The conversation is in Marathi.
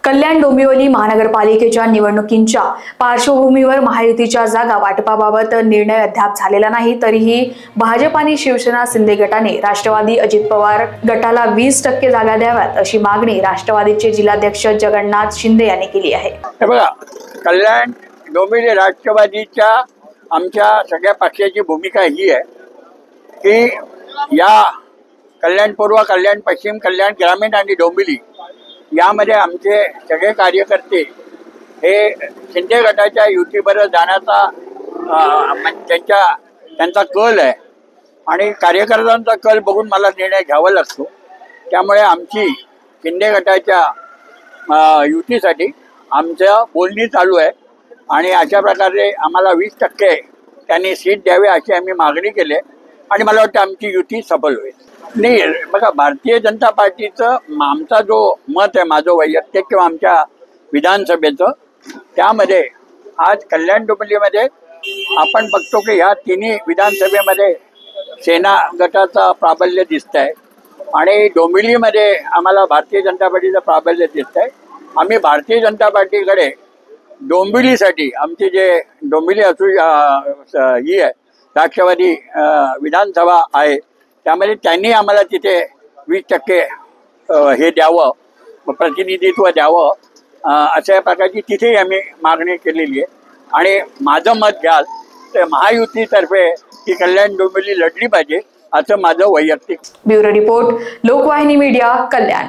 कल्याण डोंबिवली महानगरपालिकेच्या निवडणुकींच्या पार्श्वभूमीवर महायुतीच्या जागा वाटपाबाबत निर्णय अद्याप झालेला नाही। तरीही भाजप आणि शिवसेना शिंदे गटाने राष्ट्रवादी अजित पवार गटाला 20% जागा द्याव्यात अशी मागणी राष्ट्रवादीचे जिल्हाध्यक्ष जगन्नाथ शिंदे यांनी केली आहे। बघा, कल्याण डोंबिवली राष्ट्रवादीच्या आमच्या सगळ्या पक्षाची भूमिका ही आहे की या कल्याण पूर्व, कल्याण पश्चिम, कल्याण ग्रामीण आणि डोंबिवली यामध्ये आमचे सगळे कार्यकर्ते हे शिंदे गटाच्या युतीबरोबर जाण्याचा त्यांचा कल आहे आणि कार्यकर्त्यांचा कल बघून मला निर्णय घ्यावा लागतो। त्यामुळे आमची शिंदे गटाच्या युतीसाठी आमचं बोलणी चालू आहे आणि अशा प्रकारे आम्हाला 20% त्यांनी सीट द्यावे अशी आम्ही मागणी केली आणि मला वाटतं आमची युती सफल होईल। नाही, बघा, भारतीय जनता पार्टीचं आमचा जो मत आहे, माझं वैयक्तिक किंवा आमच्या विधानसभेचं, त्यामध्ये आज कल्याण डोंबिवलीमध्ये आपण बघतो की ह्या तिन्ही विधानसभेमध्ये सेना गटाचं प्राबल्य दिसत आहे आणि डोंबिवलीमध्ये आम्हाला भारतीय जनता पार्टीचं प्राबल्य दिसत आहे। आम्ही भारतीय जनता पार्टीकडे डोंबिवलीसाठी आमची जे डोंबिवली असू ही आहे राष्ट्रवादी विधानसभा आहे, त्यामध्ये त्यांनी आम्हाला तिथे 20% हे द्यावं, प्रतिनिधित्व द्यावं अशा प्रकारची तिथेही आम्ही मागणी केलेली आहे। आणि माझं मत घ्याल तर महायुतीतर्फे ही कल्याण डोंबिवली लढली पाहिजे असं माझं वैयक्तिक। ब्युरो रिपोर्ट, लोकवाहिनी मीडिया, कल्याण।